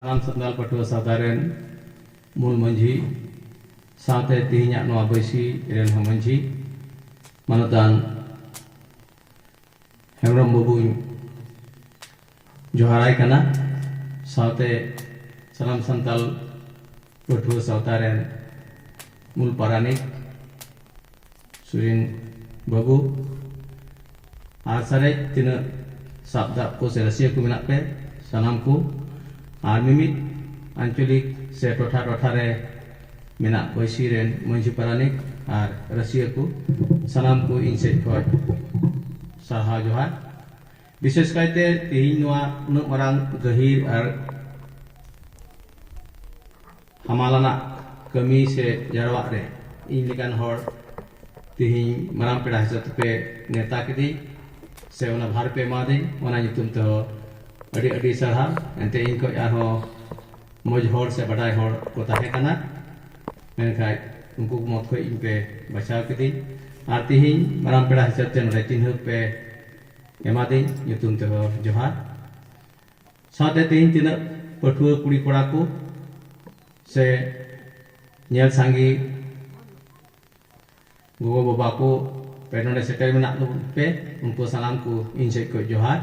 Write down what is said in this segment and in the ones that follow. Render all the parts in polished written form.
Salam Sandal Patua Saudaren Mul Manji Saate Tihinya Noa Baisi Iren Hamanji Manutan Hemrom Babu Joharai Kana Saate Salam Sandal Patua Saudaren Mul Paranik Surin Babu Asare Tina Sabda Ko Serasia Ku Minak Pe Salamku Ar mimit Anculik se tothare menak Baisi ren Manji Paranik ar Rasia ku sanamku ᱤᱧ ᱥᱮᱫ ᱠᱷᱚᱱ ᱥᱟᱨᱦᱟᱣ ᱡᱚᱦᱟᱨ ᱵᱤᱥᱮᱥ ᱠᱟᱭᱛᱮ ᱛᱮᱦᱮᱧ ᱱᱚᱣᱟ ᱩᱱᱟᱹᱜ ᱢᱟᱨᱟᱝ ᱜᱟᱹᱦᱤᱨ ᱟᱨ ᱦᱟᱢᱟᱞᱟᱱᱟᱜ ᱠᱟᱹᱢᱤ ᱥᱮ ᱡᱟᱨᱣᱟᱜ ᱨᱮ ᱤᱧ ᱞᱮᱠᱟᱱ ᱦᱚᱲ ᱛᱮᱦᱮᱧ ᱢᱟᱨᱟᱝ ᱯᱮᱲᱟ ᱦᱤᱥᱟᱹᱵ ᱛᱮᱯᱮ ᱱᱮᱣᱛᱟ ᱠᱤᱫᱤᱧ ᱥᱮ ᱚᱱᱟ ᱵᱷᱟᱨ ᱯᱮ ᱮᱢᱟᱫᱤᱧ ᱚᱱᱟ ᱧᱩᱛᱩᱢ ᱛᱮᱦᱚᱸ ᱟᱹᱰᱤ ᱥᱟᱨᱦᱟᱣ ᱮᱱᱛᱮ ᱤᱧ ᱠᱷᱚᱱ ᱟᱨᱦᱚᱸ ᱢᱚᱡᱽ ᱦᱚᱲ ᱥᱮ ᱵᱟᱰᱟᱭ ᱦᱚᱲ ᱠᱚ ᱛᱟᱦᱮᱸ ᱠᱟᱱᱟ ᱢᱮᱱᱠᱷᱟᱡ ᱩᱱᱠᱩ ᱢᱚᱛ ᱠᱷᱚᱱ ᱤᱧ ᱯᱮ ᱵᱟᱪᱷᱟᱣ ᱠᱤᱫᱤᱧ ᱟᱨ ᱛᱮᱦᱮᱧ ᱢᱟᱨᱟᱝ ᱯᱮᱲᱟ ᱦᱤᱥᱟᱹᱵ ᱛᱮ ᱱᱚᱰᱮ ᱪᱤᱱᱦᱟᱹ ᱯᱮ ᱮᱢᱟᱫᱤᱧ ᱧᱩᱛᱩᱢ ᱛᱮᱦᱚᱸ ᱡᱚᱦᱟᱨ ᱥᱟᱶᱛᱮ ᱛᱮᱦᱮᱧ ᱛᱤᱱᱟᱹᱜ ᱯᱟᱹᱴᱷᱩᱣᱟᱹ ᱠᱩᱲᱤ ᱠᱚᱲᱟ ᱠᱚ ᱥᱮ ᱧᱮᱞ ᱥᱟᱸᱜᱮ ᱜᱚᱜᱚ ᱵᱟᱵᱟ ᱠᱚ ᱯᱮ ᱱᱚᱰᱮ ᱥᱮᱴᱮᱨ ᱢᱮᱱᱟᱜ ᱯᱮ ᱩᱱᱠᱩ ᱥᱟᱱᱟᱢ ᱠᱚ ᱤᱧ ᱥᱮᱫ ᱠᱷᱚᱱ ᱡᱚᱦᱟर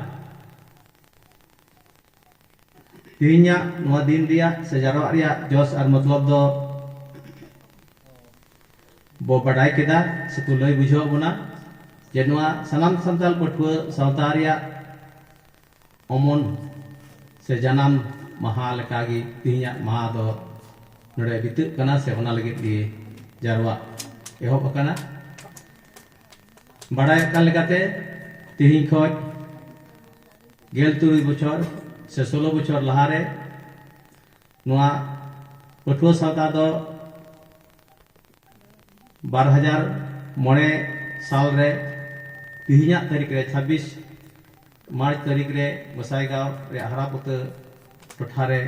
Tihinya Noa Din Ria Sejarah Ria Jos ar Matlab do Bo Badai Keda Sekulai Bujho Buna Jenua Sanam Santal Patua Sautaria Omon Sejanam Maha Lekagi Tihinya Maha do Nore Bitu Kana Se Ona Lagi di Jarwa Ehop Kana Badai Kan Legate Tihin Khoj Gel Turi Buchor se 16 বছর লাহারে নোয়া পটুয়া সাউতা দো 2009 সাল রে তিহিnya তারিখ রে 26 March তারিখ রে গোসাইগাঁও রে হারাপুত টঠারে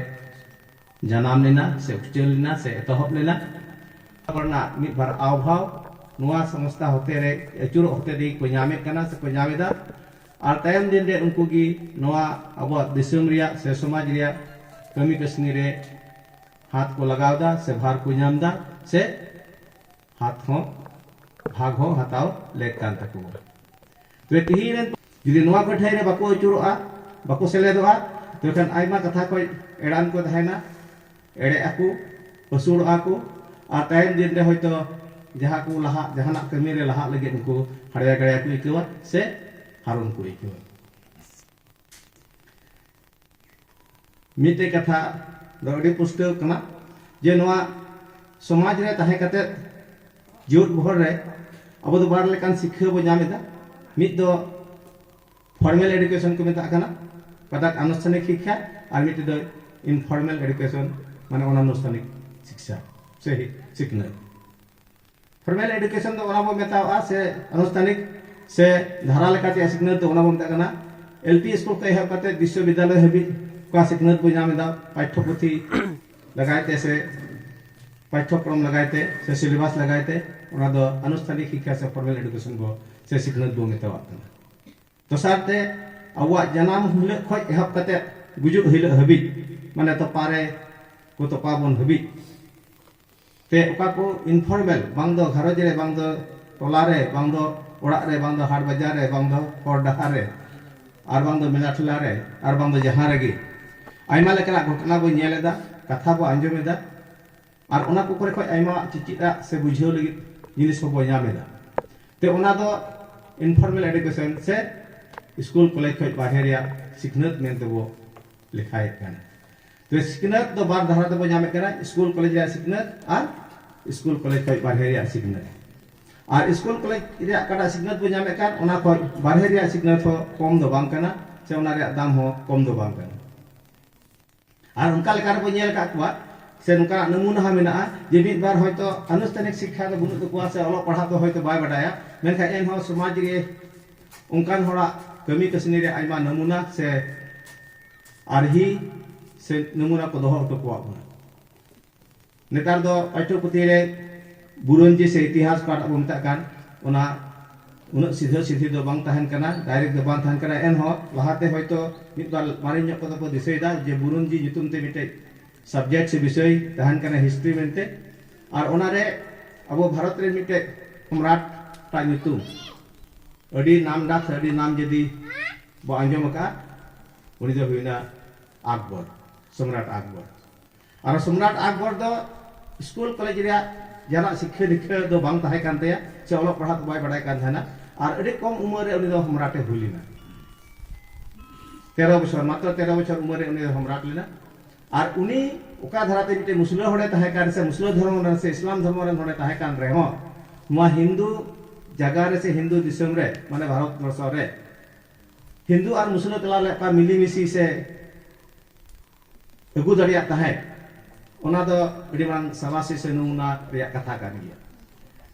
জানাম লেনা সে উচ্চল লেনা সে এতহব লেনা করনা মিদবার আওভাও নোয়া সংস্থা হতে রে এচুর হতে দি কো ñame kana se ko ñame da আর তায়ম দিন রে উনকু গি নোয়া আবো দিসম রিয়া সে সমাজ রিয়া কমি কসনি রে হাত কো লাগাও দা সে ভার কো ñam দা সে হাত হো ভাগ হো হাতাও লেক কান তাকু তো তিহিরেন যদি নোয়া কো ঠাই রে বাকো চুরোa বাকো সেলেদোa তো খান আইমা কথা কই এড়ান কো তাহেনা এড়ে আকু পসুড় আকু আর তায়ম দিন রে হয়তো যাহা কো লাহা জাহানা কমি রে লাহা লাগে উনকু হাড়িয়া গড়িয়া কো ইকওয়া সে Harun ku itu. Mite kata dodi pustu kena je noa somaj re tahe kate jut bhor re abo do bar lekan sikha bo ñameda mit do formal education ko meta kana padak anuষ্ঠানিক শিক্ষা আর mit do informal education মানে অনানুষ্ঠানিক শিক্ষা সেহি শিখনা formal education do ona bo meta se anuষ্ঠানিক से धारा लेकाते सिखनत तो ओना बमता कना एलपी स्कूल के हेब कते विश्वविद्यालय हेबि का सिखनत बो ñaमेदा पाठ्यपुथि लगायते से पाठ्यक्रम लगायते से सिलेबस लगायते ओना दो अनुष्ठानिक शिक्षा से फॉर्मल एजुकेशन बो से सिखनत बो मेतावा कना तो साथे अवा जनाम हुले खय हेब कते गुजुग हिल हबि माने तो पारे को तो पाबन हबि ते ओका को इनफॉर्मल बांग दो घरज रे बांग दो टोला रे बांग दो ओड़ा रे बांग दो हाट बाजार रे बांग दो हर डाहार रे आर बांग दो मेला ठेला रे आर बांग दो जहां रेगे आइमा लेकना घटना बो नेलेदा कथा बो आंजमेदा आर ओना को करे खय आइमा चिचिदा से बुझाव लगी जिनिस को बो ñaमेदा ते ओना दो इनफॉर्मल एजुकेशन से स्कूल कॉलेज खय बाहर रिया सिखनत मेनते बो लिखाय काना तो सिखनत दो बार धारा दो बो ñame काना स्कूल कॉलेज रिया सिखनत आर स्कूल कॉलेज खय बाहर रिया सिखनत और स्कूल कॉलेज रे काटा सिखनत बो ñame kan ona ko barhe ria सिखनत हो कम दो बांग kana se ona रे दाम हो कम दो बांग kana আর उनका लेकार बो ñel का कुआ से नुका नमूना हा मेना जे मिद बार होयतो अनुष्ठानिक शिक्षा दो बुनु कुआ से अलो पढ़ा तो होयतो बाय बडाया मेनखा एन हो समाज रे उनकान होड़ा कमी कसनी रे आइमा नमूना से आरही से नमूना को दोहो तो कुआ नेतार दो पाठ्यपुथि रे बुरंजी से इतिहास काट बोमता कान ओना उन सीधा सीधी दो बांग तहन कना डायरेक्ट दो बांग तहन कना एन हो लहाते होयतो मिद बार मारिन ᱧᱚᱜ ᱠᱚᱫᱚ ᱠᱚ ᱫᱤᱥᱟᱹᱭᱫᱟ ᱡᱮ बुरुंजी ᱧᱩᱛᱩᱢ ᱛᱮ ᱢᱤᱫᱴᱮᱡ सब्जेक्ट से विषय तहन कना हिस्ट्री मेनते और ओनारे अबो भारत रे मिटटे सम्राट ता ᱧᱩᱛᱩᱢ अडी नाम डाक अडी नाम जदी बो आंजम का उनी दो हुइना अकबर सम्राट अकबर और सम्राट अकबर दो स्कूल कॉलेज रे जाना शिक्षा दीक्षा दो बांग ताहे कान तया से ओलो पढ़ा बाय बडाय कान थाना और अडी कम उम्र रे उनी दो सम्राटे हुइलिना 13 बछर मात्र 13 बछर उम्र रे उनी दो सम्राट लेना और उनी ओका धराते मिटे मुस्लिम होड़े ताहे कान से मुस्लिम धर्म रे से इस्लाम धर्म रे होड़े ताहे कान रे हो मा हिंदू जगह रे से हिंदू दिसम रे माने भारत वर्ष रे हिंदू और मुस्लिम तला ले का मिली मिसी से अगु दरिया ताहे ओना दो अडी मान सवासी से नमुना रे कथा कान गिया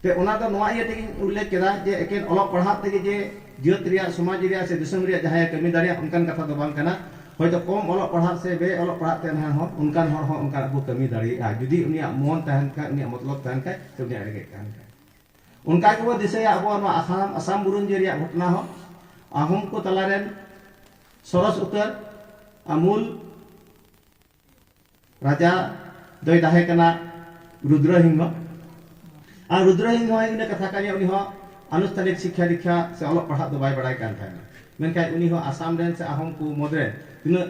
ते ओना दो नोआ ये तेगी उल्लेख केदा जे एकेन ओलो पढ़ा तेगी जे जियत रिया समाज रिया से दिसम रिया जहाय कमी दारिया उनकान कथा दो बांग कना होयतो कम ओलो पढ़ा से बे ओलो पढ़ा ते ना हो उनकान हर हो उनकान अबु कमी दारिया जुदी उनिया मन तहन का उनिया मतलब तहन का तो उनिया रेगे कान उनका के वो दिसया अबो आसाम आसाम बुरुंजी रिया घटना हो आहम को तलारेन सरस उतर अमूल राजा दोय ताहे कना रुद्रसिंह और रुद्रसिंह इन कथा कानिया उनी हो अनुष्ठानिक शिक्षा दीक्षा से ओलो पढ़ा दो बाय बडाय कान थाना मेनका उनी हो आसाम रेन से आहम को मदरे तिना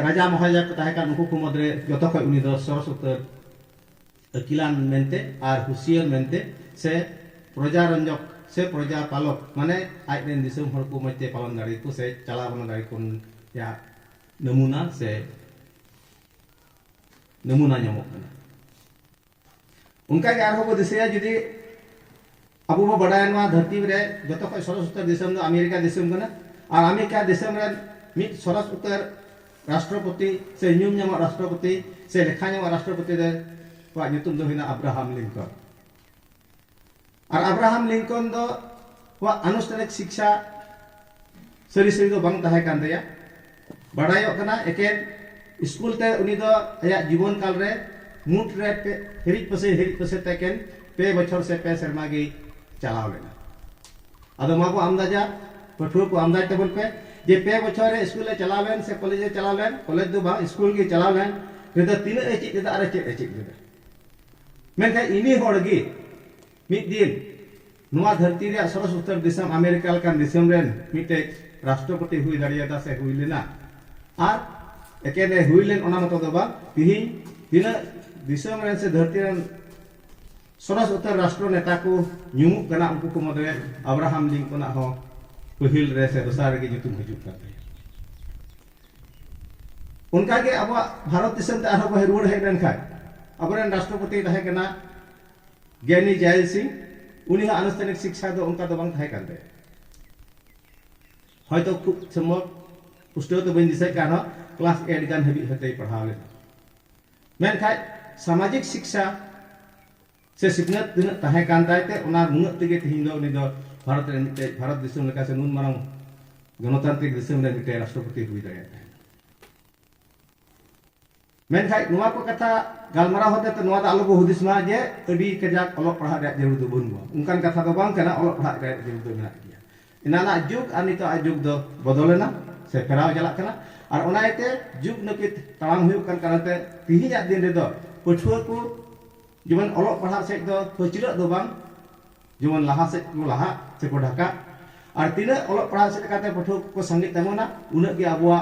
राजा महाराजा को ताहे कान उनको को मदरे जतो खय उनी दो सरस उतर अकिलान मेनते और हुसियर मेनते से प्रजा रंजक से प्रजा पालक माने आज दिन दिसम हर को मते पालन दाड़ी को से चला बना दाड़ी को या नमूना से नमूना ᱧᱟᱢᱚᱜ ᱠᱟᱱᱟ उनका के आरो को दिसया जदी अबो बो बडाय ᱱᱚᱣᱟ धरती रे जतो खय सरस उत्तर दिसम दो अमेरिका दिसम कना और अमेरिका दिसम रे मिट सरस उत्तर राष्ट्रपति से ᱧᱩᱢ ᱧᱟᱢᱚᱜ राष्ट्रपति से लेखा ᱧᱟᱢᱚᱜ राष्ट्रपति रे वा ᱧᱩᱛᱩᱢ दो हिना अब्राहम लिंकन और अब्राहम लिंकन दो वा अनुष्ठानिक शिक्षा सरी सरी दो बांग ताहे कान दया बडायो कना एकेन स्कूल ते उनी दो आया जीवन काल रे मुठ रे हेरिज पसे तेकेन पे बछर से पे शर्मा गी चलाव लेना अदो माको आमदाजा पठुआ को आमदाज टेबल पे जे पे बछर रे स्कूल चलावेन से कॉलेज चलावेन कॉलेज दो बा स्कूल गी चलावेन रे तीन ए चिक दा अरे चिक दा मेनखा इनी होड़गी मिद दिन नुआ धरती रे सरस उत्तर दिसम अमेरिका लकान दिसम रेन मिटे राष्ट्रपति हुई दाड़ियादा से हुई लेना और एकेने हुई लेन ओना मतो दो बा तिहिन तिना दिसम रेन से धरती रेन सरस उत्तर राष्ट्र नेता को ᱧᱩᱢᱩᱜ कना उनको को मदरे अब्राहम लिंकन हो पहिल रे से दोसार के जुतुम हिजुक करते उनका के अब भारत दिसम ते आरो बहे रुड़ हेड लेन खाय अबरेन राष्ट्रपति ताहे कना ज्ञानी जैल सिंह उनी अनुष्ठानिक शिक्षा दो उनका दो बांग थाहे कानते हयतो खूब सम्भव पुस्तक तो बन दिसय कान क्लास 8 गान हबी हते पढ़ाव ले मेनखाय सामाजिक शिक्षा से सिखनत दिन ताहे कान तायते उना मुंगत तेगे तिहिन दो उनी दो भारत रे मिटे भारत दिसम लेका से नुन मारंग गणतांत्रिक दिसम रे मिटे राष्ट्रपति हुई दाया मेनखाय नुआ को कथा गालमारा होते तो नुआ दा आलो हुदिस मा जे अडी कजाक ओलो पढ़ा रे जरूर दो बनुआ उनकान कथा दो बांग कना ओलो पढ़ा रे जरूर दो मेना गया इनाना जुग और नितो जुग दो बदलेना से फेराव चला कना और ओनाइते जुग नकित तांग हुई कन करते तिहिजा दिन रे दो पठुआ को जीवन ओलो पढ़ा से दो पचिल दो बांग जीवन लहा से को लहा से को ढाका और तिना ओलो पढ़ा से काते पठुआ को संगीत तमोना उना के अबुआ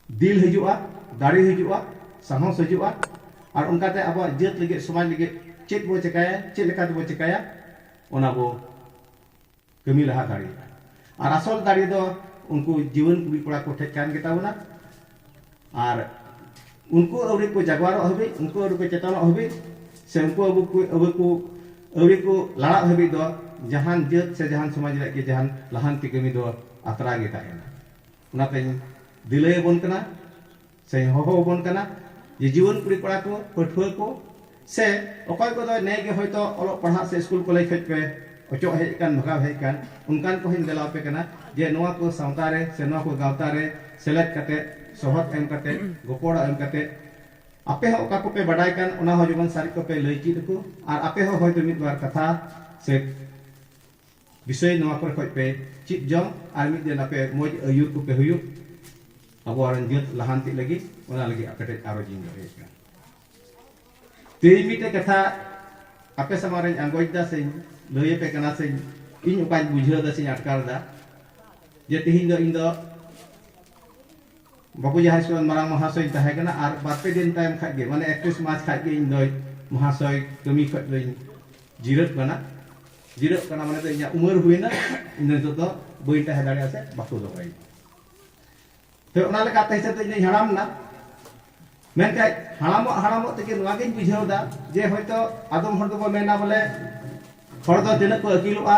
दिल हिजुआ दाड़ी हिजुआ साहस हिजुआ और उनकाते अब जेत लगे समाज लगे चेत बो चिकाया चेत लेका बो चिकाया ओना बो कमी लहा दाड़ी और असल दाड़ी दो उनको जीवन कुड़ी कोड़ा को ठेक कान गेता बना और उनको अवरी को जगवार हबे उनको अवरी को चेतन हबे से उनको अवरी को लड़ा हबे दो जहान जेत से जहान समाज लगे जहान लहानती कमी दो अतरा गेता है उनाते दिलय बन कना से हो बन कना ये जीवन कुड़ी कोड़ा को पठुआ को से अकय को ने के होयतो ओलो पढ़ा से स्कूल कॉलेज खज पे अचो हेज कान भगाव हेज कान उनकान को हिन देला पे कना जे नोआ को सावता रे से नोआ को गावता रे सेलेक्ट करते सोहत एम करते गोपोड़ा एम करते आपे हो का को पे बडाय कान ओना हो जीवन सारी को पे लई ची को और आपे हो होयतो मिद बार कथा से विषय नवा पर खoj पे चिप जम आर मिद दिन आपे मोज अयुर को पे हुयु अबो आरन जियत लहांति लगी ओना लगी आपे आरो जिंग रहेगा तेई मिटे कथा आपे समारे आंगोजदा से लय पे कना से इन उपाय बुझाव दा से अटकार दा जे तिहिन दो इन दो बाबू जहाज को मारांग महाशय तहे कना आर बारपे दिन टाइम खागे माने 31 मार्च खागे इन दो महाशय कमी खज लई जिरत कना माने तो इया उमर हुइना इन तो बई तहे दाड़े से बाकु दो गई तो ओना लेका ते से इन हराम ना मेन काय हरामो ते के नवागिन बुझाव दा जे होयतो आदम हर दो मेना बोले हर दो तिनक को अकिलोआ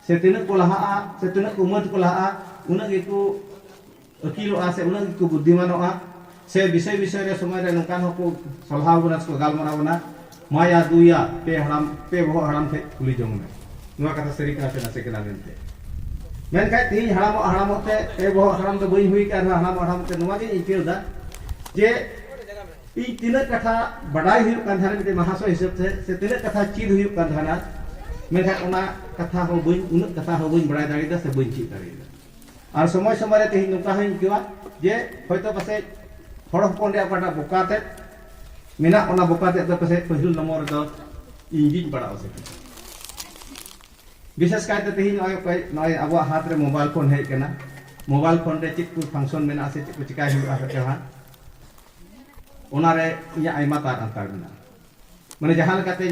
से तिनक को लहाआ से तिनक को उमर को लहाआ उना के को अकिलोआ से उना को बुद्धिमानोआ से विषय रे समय रे नकान को सलहाव बना को गालमरा बना माया दुया पे बहो हराम थे कुली जम में नवा कथा सरी कना से नसे कना मेनते मेन काय तीन हरामो ते पे बहो हराम तो बई हुई का हराम ते नवा के इकेल दा जे इ तिनक कथा बडाई हुई कान धारे मिते महाशय हिसाब से तिनक कथा चीज हुई कान धाना मेखा ओना कथा हो बई उन कथा हो बई बडाई दाड़ी दा से बई चीज दाड़ी दा आर समय रे तेहि नुका हई केवा जे होयतो पासे हड़ हपन रे काटा बोकाते मेना ओना बोकाते तो पासे पहिल नंबर दो इंजिन बडाव से विशेष कायते तेहि नय अब हाथ रे मोबाइल फोन हेज कना मोबाइल फोन रे चित को फंक्शन मेना से चित को चिकाय हुआ है ओनारे इया आइमा तार अंतर मेना माने जहां लकाते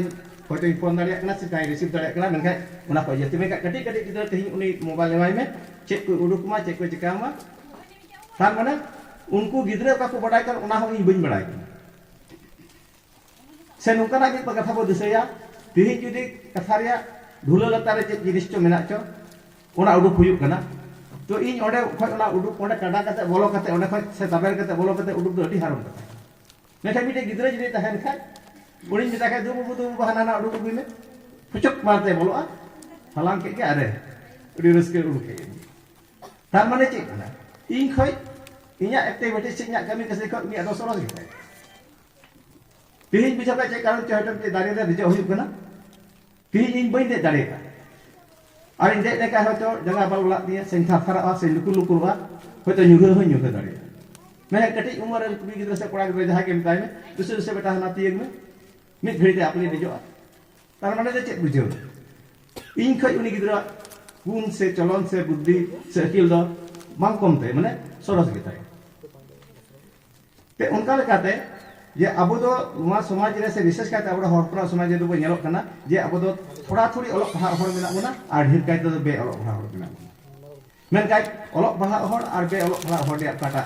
होयतो फोन दाड़िया कना से ताई रिसीव दाड़िया कना मेनखाय ओना को जति में कटी गिदर तेहि उनी मोबाइल एमाय में चेक को उडुकमा चेक को चिकामा तार माने उनको गिदरे का को बडाय कर ओना हो इ बइन बडाय से नुकाना के कथा बो दिसया तिहि जुदी कथा रिया ढुला लतारे चे जिनिस चो मेना चो ओना उडुक हुयु कना तो इन ओडे खय ओना उडुक ओडे काडा कते बोलो कते ओडे खय से दाबेर कते बोलो कते उडुक दो अडी हारम कथा मेखा मिटे गिदरे जुदी तहन खाय उड़ी मिटा खाय दु बहाना ना उडुक बिमे फुचक मारते बोलोआ हलांग के अरे उडी रस्के उडुक के तार माने चे कना इन खय इnya एक्टिविटी से इnya कमी कसे खय मिया दोसरो गे तिहिन बिचा चे कारण चे हटम के दारे रे रिजो हुयु कना तिहिन इन बइन दे दारे का आर इन दे का होतो जंगा बाल उला दिया सेंथा फरा से लुकुलुकुवा होतो nyuhe दारे मैं कटी उम्र कुड़ी गिद्र से कोड़ा गिद्र जहां के मिताय में दूसरे बेटा हना तियग में मित घड़ी ते अपनी रिजो तार माने दे चे बुझो इन खय उनी गिद्र गुण से चलन से बुद्धि से अकिल दो मांग कमते माने सरस गिताय ते उनका लेकाते जे अब दो नुआ समाज रे से विशेष काते अब हरपरा समाज दो नेलो कना जे अब दो थोड़ा थोड़ी अलग पढ़ा हर मेना बना आर ढेर काते दो बे अलग पढ़ा हर मेना मेन काय अलग पढ़ा हर आर बे अलग पढ़ा हर दे काटा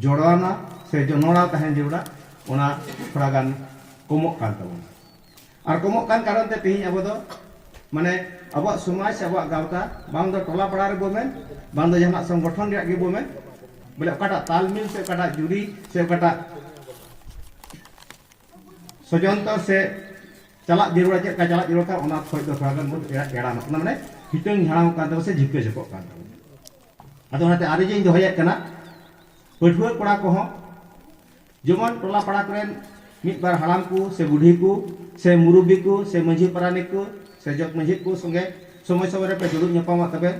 जोड़ाना से जनोड़ा तहन जेवड़ा ओना थोड़ा गान कमोक कान तबन आर कमोक कान कारण ते तेहि अब दो माने अब समाज अब गावता बांग दो टोला पड़ा रे बोमेन बांग दो जहां संगठन रे गे बोमेन बोले काटा तालमेल से काटा जुड़ी से काटा सजनता से चला जरूर चे का चला जरूर का ओना खोज दो थोड़ा गान बुद एड़ा माने हितंग हाराम कान तब से झिके झको कान तब अदो नाते आरे जे दो होय कना पठुआ कोड़ा को जेमन टोला पड़ा करेन मिद बार हाराम को से बुढ़ी को से मुरुबी को से मंझी पारानिक को से जग मंझी को संगे समय समय रे पे दुरुब नेपामा तबे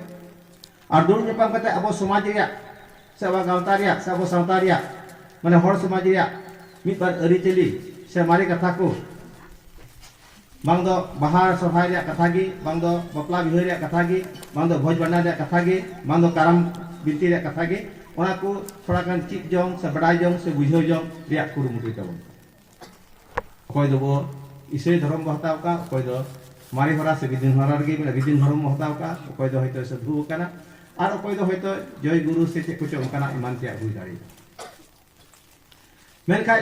आर दुरुब नेपाम कते अब समाज रे से अब गावता रे से अब सावता रे माने हर समाज रे मिद बार अरी चली से मारी कथा को बांग दो बाहर सभाय रे कथा गी बांग दो बपला बिहार रे कथा गी बांग दो भोज बना रे कथा गी बांग दो करम बिनती रे कथा गी ओना को थोड़ा गान चित जंग से बडाई जंग से बुझो जंग रिया कुरुमुटु तबन कोई दो ईश्वरी धर्म बहताव का कोई दो मारी हरा से विदिन हरा गे विदिन धर्म बहताव का कोई दो होयतो से धु कना आर कोई दो होयतो जय गुरु से चे कुछ उनका ईमान ते हुई दाड़ी मेनखाय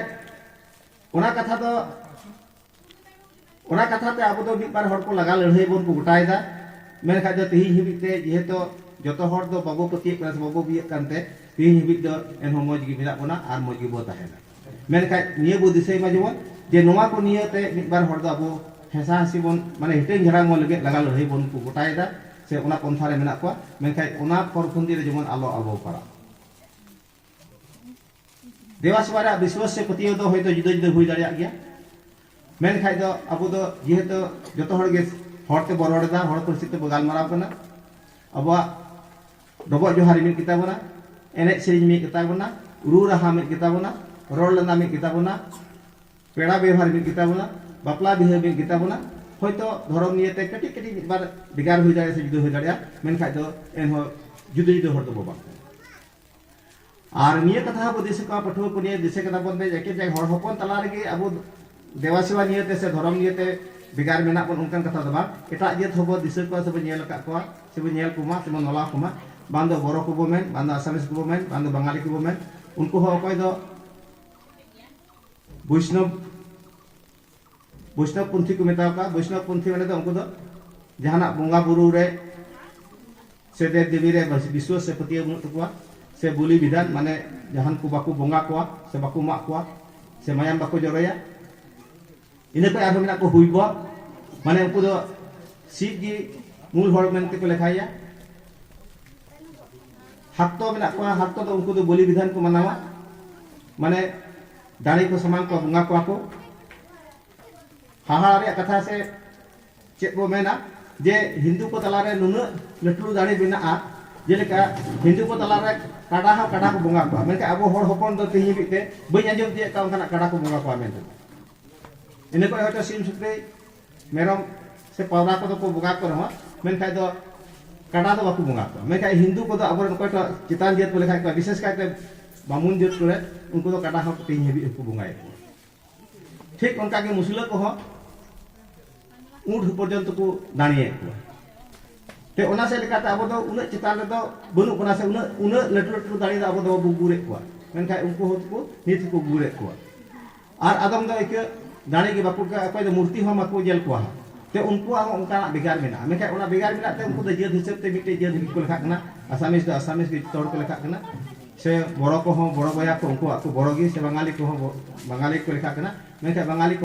ओना कथा ते अब दो मिद बार हर को लगा लड़ाई बन को गुटायदा मेनखाय दो तेहि हिबिते जेहेतो जतो हर दो बाबो पति क्लास बाबो बिए कानते तेहि हिबित दो एन मौज गी मिला बना आर मौज गी बो ताहेना मेनखाय निये बो दिसै मा जेमन जे नोवा को नियते मिद बार हर दो अब हेसा हसी बन माने हिटें झरा मो लगे लगा लड़ाई बन को गुटायदा से ओना पंथा रे मेना को मेनखाय ओना परखुंदी रे जेमन आलो आबो पारा देवासवारा विश्वास से पतियो दो होयतो जुदा जुदा हुई दाड़िया गया मेनखाय दो अब दो जेहेतु जतो हर गे हरते बो रड़ा हर पार्सी ते गालमाराव कना अबुआ डबो जोहारी मिद गिताबोना एने सेरिंग मिद गिताबोना रू राहा मिद गिताबोना रोड़ लंदा मिद गिताबोना पेड़ा व्यवहार मिद गिताबोना बापला बिहा मिद गिताबोना हयतो धर्म नियते कटी कटी मिद बार बेगार हुई दाड़े से जुदा हुई दाड़े मेनखाय दो एनहो जुदा जुदा हर दो बाबा और निये कथा बो दिसे का पठुआ को निये दिसे कथा बन दे एके जाय हर हपन तला रेगे अब देवा सेवा नियते से धर्म नियते बेगार मेना बन उनकान कथा दबा एटा जेत हबो दिसे को सब नेल का को सब नेल कुमा सब नला कुमा बांदो बोरो को बो मेन बांदो आसामिस को बो मेन बांदो बंगाली को बो मेन उनको हो अकय दो वैष्णव पंथी को मेता का वैष्णव पंथी माने तो उनको दो जहाना बोंगा बुरु रे से देव देवी रे विश्वास से पतिया बनु तकुआ से बुली विधान माने जहान को बाकू बोंगा कोआ से बाकू मा कोआ से मायाम बाकू जरया इने पे आरो मेना को हुइबो माने उनको दो सीट गी मूल हर मेनते को लेखाया हक्तो मेना को हक्तो तो उनको दो बुली विधान को मनावा माने दाड़ी को समान को बोंगा कोआ को हाहा रे कथा से चेक बो मेना जे हिंदू को तलारे नुन लटलू दाड़ी बिना जेलेका हिंदू को तलारे काड़ा को बोंगा को मेनका अब हर हपन दो तेही बिते बई आंजम दिए का उनका काड़ा को बोंगा को मेन इने को हयतो सिम सुक्रे मेरम से पावरा को को बोंगा को रहा मेनका दो काड़ा दो बाकू बोंगा को मेनका हिंदू को दो अब को चितान जेत को लेखा को विशेष काते बामुन जेत को उनको दो काड़ा को तेही हबी को बोंगाए ठीक उनका के मुसला को ऊँट पर्यंत को दाड़िए ते ओना से लेकाते अब दो उना चितान रे दो बनु कोना से उना लटू लटू दाड़ी दो अब दो बुगुरे को मेनका उनको होत को नीति को गुरे को और आदम दो एक दाड़ी के बापू का अकय दो मूर्ति हो मको जेल को ते उनको उनका बेगार मेना मेनका ओना बेगार मेना ते उनको दो जेद हिसाब ते मिटे जेद को लेखा कना आसामिस के तोड़ को लेखा कना से बड़ो को हो बड़ो बया को उनको बड़ो गी से बंगाली को हो बंगाली को लेखा कना मेनका बंगाली